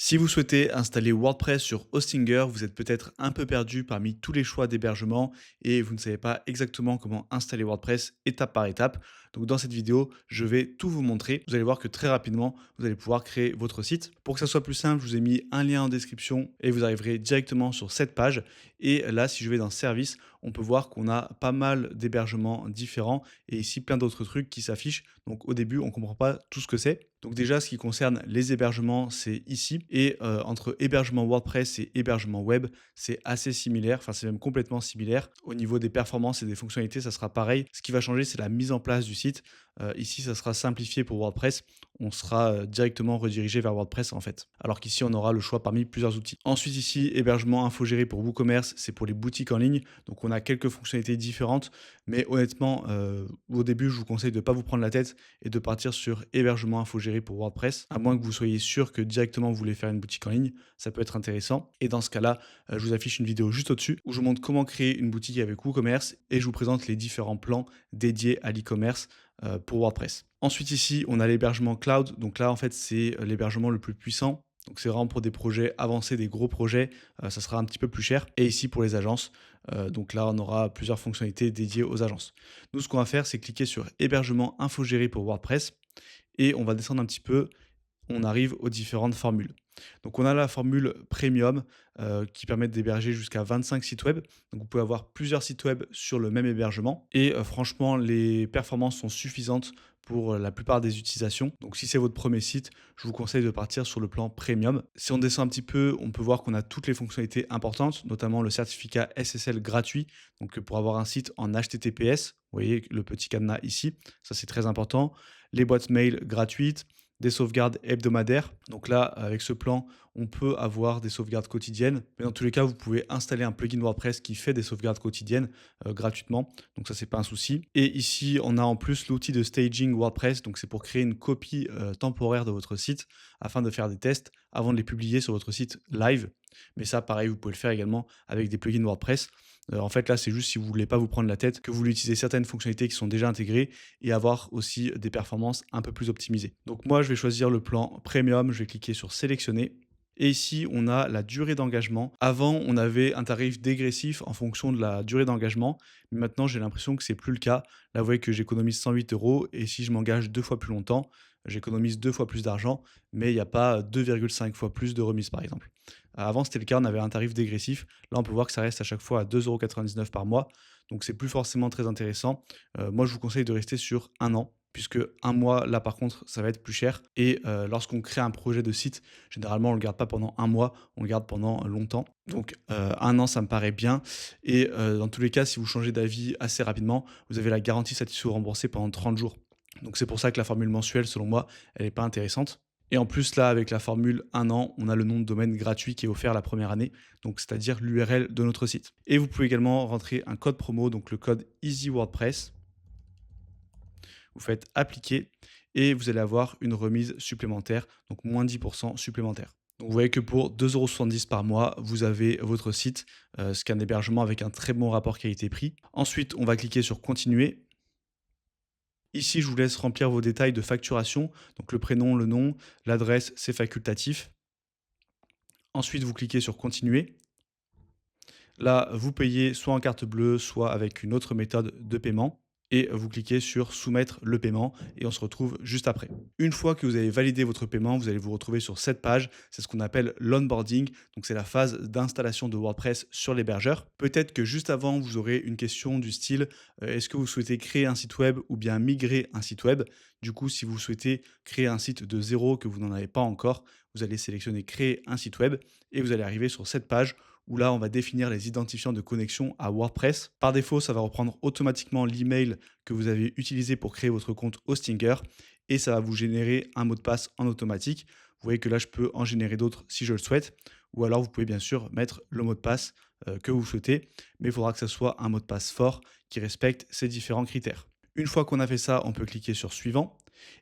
Si vous souhaitez installer WordPress sur Hostinger, vous êtes peut-être un peu perdu parmi tous les choix d'hébergement et vous ne savez pas exactement comment installer WordPress étape par étape. Donc dans cette vidéo, je vais tout vous montrer. Vous allez voir que très rapidement, vous allez pouvoir créer votre site. Pour que ça soit plus simple, je vous ai mis un lien en description et vous arriverez directement sur cette page. Et là, si je vais dans Service, on peut voir qu'on a pas mal d'hébergements différents et ici plein d'autres trucs qui s'affichent. Donc au début, on ne comprend pas tout ce que c'est. Donc déjà, ce qui concerne les hébergements, c'est ici. Et entre hébergement WordPress et hébergement web, c'est assez similaire. Enfin, c'est même complètement similaire. Au niveau des performances et des fonctionnalités, ça sera pareil. Ce qui va changer, c'est la mise en place du site. Ici, ça sera simplifié pour WordPress. On sera directement redirigé vers WordPress en fait. Alors qu'ici, on aura le choix parmi plusieurs outils. Ensuite, ici, hébergement infogéré pour WooCommerce, c'est pour les boutiques en ligne. Donc, on a quelques fonctionnalités différentes. Mais honnêtement, au début, je vous conseille de ne pas vous prendre la tête et de partir sur hébergement infogéré pour WordPress, à moins que vous soyez sûr que directement vous voulez faire une boutique en ligne, ça peut être intéressant. Et dans ce cas-là, je vous affiche une vidéo juste au-dessus où je vous montre comment créer une boutique avec WooCommerce et je vous présente les différents plans dédiés à l'e-commerce pour WordPress. Ensuite ici, on a l'hébergement cloud. Donc là, en fait, c'est l'hébergement le plus puissant. Donc c'est vraiment pour des projets avancés, des gros projets, ça sera un petit peu plus cher. Et ici pour les agences, donc là on aura plusieurs fonctionnalités dédiées aux agences. Nous ce qu'on va faire, c'est cliquer sur hébergement infogéré pour WordPress et on va descendre un petit peu, on arrive aux différentes formules. Donc on a la formule premium qui permet d'héberger jusqu'à 25 sites web. Donc vous pouvez avoir plusieurs sites web sur le même hébergement. Et franchement, les performances sont suffisantes pour la plupart des utilisations. Donc si c'est votre premier site, je vous conseille de partir sur le plan premium. Si on descend un petit peu, on peut voir qu'on a toutes les fonctionnalités importantes, notamment le certificat SSL gratuit. Donc pour avoir un site en HTTPS, vous voyez le petit cadenas ici, ça c'est très important. Les boîtes mail gratuites, des sauvegardes hebdomadaires. Donc là, avec ce plan, on peut avoir des sauvegardes quotidiennes. Mais dans tous les cas, vous pouvez installer un plugin WordPress qui fait des sauvegardes quotidiennes gratuitement. Donc ça, c'est pas un souci. Et ici, on a en plus l'outil de staging WordPress. Donc c'est pour créer une copie temporaire de votre site afin de faire des tests avant de les publier sur votre site live. Mais ça, pareil, vous pouvez le faire également avec des plugins WordPress. En fait, là, c'est juste si vous voulez pas vous prendre la tête, que vous voulez utiliser certaines fonctionnalités qui sont déjà intégrées et avoir aussi des performances un peu plus optimisées. Donc moi, je vais choisir le plan Premium, je vais cliquer sur Sélectionner. Et ici, on a la durée d'engagement. Avant, on avait un tarif dégressif en fonction de la durée d'engagement. Mais maintenant, j'ai l'impression que c'est plus le cas. Là, vous voyez que j'économise 108 euros. Et si je m'engage 2 fois plus longtemps, j'économise 2 fois plus d'argent. Mais il n'y a pas 2,5 fois plus de remise, par exemple. Avant, c'était le cas, on avait un tarif dégressif. Là, on peut voir que ça reste à chaque fois à 2,99 € par mois. Donc, c'est plus forcément très intéressant. Moi, je vous conseille de rester sur un an, puisque un mois, là, par contre, ça va être plus cher. Et lorsqu'on crée un projet de site, généralement, on ne le garde pas pendant un mois, on le garde pendant longtemps. Donc, un an, ça me paraît bien. Et dans tous les cas, si vous changez d'avis assez rapidement, vous avez la garantie satisfait ou remboursée pendant 30 jours. Donc, c'est pour ça que la formule mensuelle, selon moi, elle n'est pas intéressante. Et en plus, là, avec la formule un an, on a le nom de domaine gratuit qui est offert la première année, donc c'est-à-dire l'URL de notre site. Et vous pouvez également rentrer un code promo, donc le code EasyWordPress. Vous faites appliquer et vous allez avoir une remise supplémentaire, donc moins 10% supplémentaire. Donc vous voyez que pour 2,70 € par mois, vous avez votre site, ce qui est un hébergement avec un très bon rapport qualité-prix. Ensuite, on va cliquer sur continuer. Ici, je vous laisse remplir vos détails de facturation, donc le prénom, le nom, l'adresse, c'est facultatif. Ensuite, vous cliquez sur continuer. Là, vous payez soit en carte bleue, soit avec une autre méthode de paiement. Et vous cliquez sur soumettre le paiement et on se retrouve juste après. Une fois que vous avez validé votre paiement, vous allez vous retrouver sur cette page. C'est ce qu'on appelle l'onboarding. Donc c'est la phase d'installation de WordPress sur l'hébergeur. Peut-être que juste avant, vous aurez une question du style est-ce que vous souhaitez créer un site web ou bien migrer un site web? Du coup, si vous souhaitez créer un site de zéro que vous n'en avez pas encore, vous allez sélectionner créer un site web et vous allez arriver sur cette page où là, on va définir les identifiants de connexion à WordPress. Par défaut, ça va reprendre automatiquement l'email que vous avez utilisé pour créer votre compte Hostinger et ça va vous générer un mot de passe en automatique. Vous voyez que là, je peux en générer d'autres si je le souhaite. Ou alors, vous pouvez bien sûr mettre le mot de passe que vous souhaitez, mais il faudra que ce soit un mot de passe fort qui respecte ces différents critères. Une fois qu'on a fait ça, on peut cliquer sur suivant.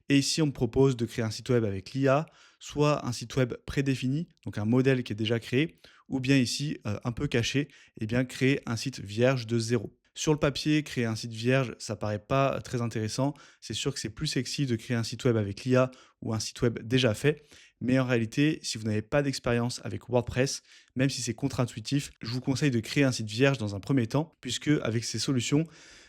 Et ici, on me propose de créer un site web avec l'IA, soit un site web prédéfini, donc un modèle qui est déjà créé, ou bien ici, un peu caché, eh bien, créer un site vierge de zéro. Sur le papier, créer un site vierge, ça paraît pas très intéressant. C'est sûr que c'est plus sexy de créer un site web avec l'IA ou un site web déjà fait. Mais en réalité, si vous n'avez pas d'expérience avec WordPress, même si c'est contre-intuitif, je vous conseille de créer un site vierge dans un premier temps, puisque avec ces solutions,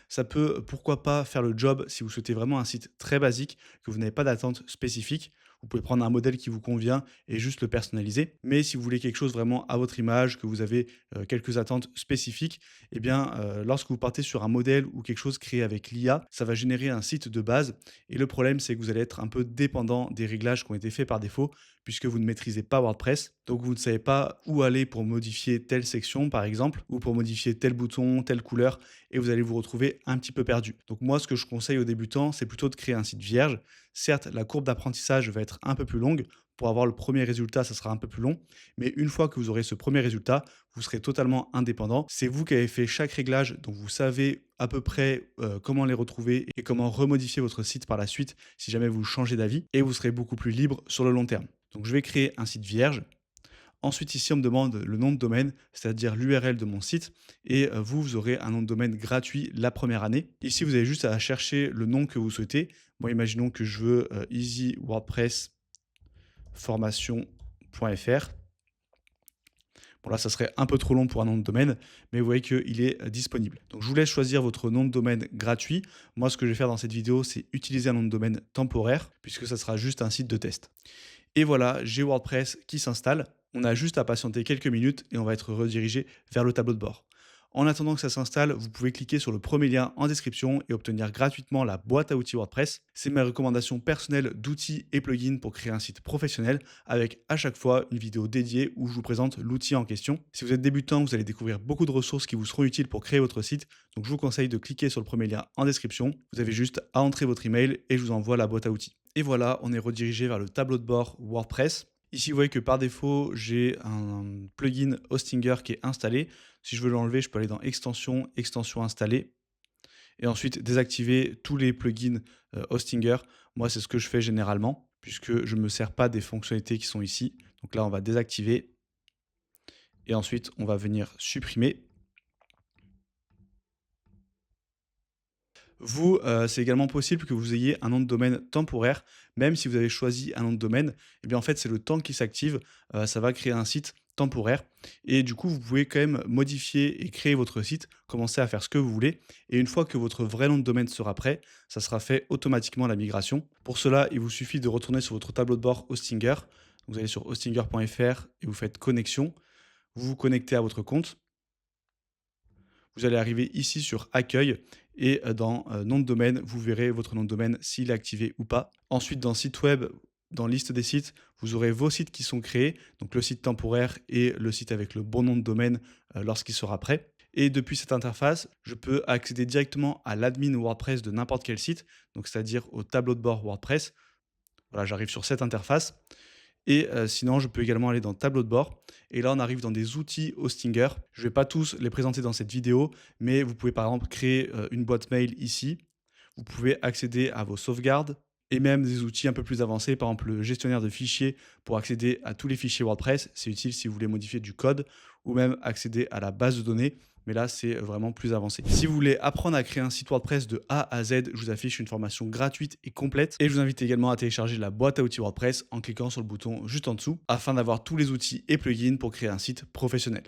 ça peut pourquoi pas faire le job si vous souhaitez vraiment un site très basique, que vous n'avez pas d'attente spécifique. Vous pouvez prendre un modèle qui vous convient et juste le personnaliser. Mais si vous voulez quelque chose vraiment à votre image, que vous avez quelques attentes spécifiques, eh bien, lorsque vous partez sur un modèle ou quelque chose créé avec l'IA, ça va générer un site de base. Et le problème, c'est que vous allez être un peu dépendant des réglages qui ont été faits par défaut, puisque vous ne maîtrisez pas WordPress. Donc, vous ne savez pas où aller pour modifier telle section, par exemple, ou pour modifier tel bouton, telle couleur, et vous allez vous retrouver un petit peu perdu. Donc, moi, ce que je conseille aux débutants, c'est plutôt de créer un site vierge. Certes, la courbe d'apprentissage va être un peu plus longue. Pour avoir le premier résultat, ça sera un peu plus long. Mais une fois que vous aurez ce premier résultat, vous serez totalement indépendant. C'est vous qui avez fait chaque réglage, donc vous savez à peu près comment les retrouver et comment remodifier votre site par la suite si jamais vous changez d'avis. Et vous serez beaucoup plus libre sur le long terme. Donc je vais créer un site vierge. Ensuite, ici, on me demande le nom de domaine, c'est-à-dire l'URL de mon site. Et vous aurez un nom de domaine gratuit la première année. Ici, vous avez juste à chercher le nom que vous souhaitez. Moi, imaginons que je veux Easy WordPress formation.fr. Bon, là, ça serait un peu trop long pour un nom de domaine, mais vous voyez qu'il est disponible. Donc, je vous laisse choisir votre nom de domaine gratuit. Moi, ce que je vais faire dans cette vidéo, c'est utiliser un nom de domaine temporaire, puisque ça sera juste un site de test. Et voilà, j'ai WordPress qui s'installe. On a juste à patienter quelques minutes et on va être redirigé vers le tableau de bord. En attendant que ça s'installe, vous pouvez cliquer sur le premier lien en description et obtenir gratuitement la boîte à outils WordPress. C'est ma recommandation personnelle d'outils et plugins pour créer un site professionnel avec à chaque fois une vidéo dédiée où je vous présente l'outil en question. Si vous êtes débutant, vous allez découvrir beaucoup de ressources qui vous seront utiles pour créer votre site. Donc je vous conseille de cliquer sur le premier lien en description. Vous avez juste à entrer votre email et je vous envoie la boîte à outils. Et voilà, on est redirigé vers le tableau de bord WordPress. Ici, vous voyez que par défaut, j'ai un plugin Hostinger qui est installé. Si je veux l'enlever, je peux aller dans Extensions, Extensions installées. Et ensuite, désactiver tous les plugins Hostinger. Moi, c'est ce que je fais généralement, puisque je ne me sers pas des fonctionnalités qui sont ici. Donc là, on va désactiver. Et ensuite, on va venir supprimer. Vous, c'est également possible que vous ayez un nom de domaine temporaire, même si vous avez choisi un nom de domaine, eh bien, en fait, c'est le temps qui s'active, ça va créer un site temporaire et du coup, vous pouvez quand même modifier et créer votre site, commencer à faire ce que vous voulez et une fois que votre vrai nom de domaine sera prêt, ça sera fait automatiquement la migration. Pour cela, il vous suffit de retourner sur votre tableau de bord Hostinger. Vous allez sur hostinger.fr et vous faites connexion. Vous vous connectez à votre compte. Vous allez arriver ici sur accueil et dans nom de domaine, vous verrez votre nom de domaine s'il est activé ou pas. Ensuite, dans site web, dans liste des sites, vous aurez vos sites qui sont créés, donc le site temporaire et le site avec le bon nom de domaine lorsqu'il sera prêt. Et depuis cette interface, je peux accéder directement à l'admin WordPress de n'importe quel site, donc c'est-à-dire au tableau de bord WordPress. Voilà, j'arrive sur cette interface. Et sinon, je peux également aller dans Tableau de bord. Et là, on arrive dans des outils Hostinger. Je ne vais pas tous les présenter dans cette vidéo, mais vous pouvez par exemple créer une boîte mail ici. Vous pouvez accéder à vos sauvegardes et même des outils un peu plus avancés, par exemple le gestionnaire de fichiers pour accéder à tous les fichiers WordPress. C'est utile si vous voulez modifier du code ou même accéder à la base de données. Mais là, c'est vraiment plus avancé. Si vous voulez apprendre à créer un site WordPress de A à Z, je vous affiche une formation gratuite et complète. Et je vous invite également à télécharger la boîte à outils WordPress en cliquant sur le bouton juste en dessous afin d'avoir tous les outils et plugins pour créer un site professionnel.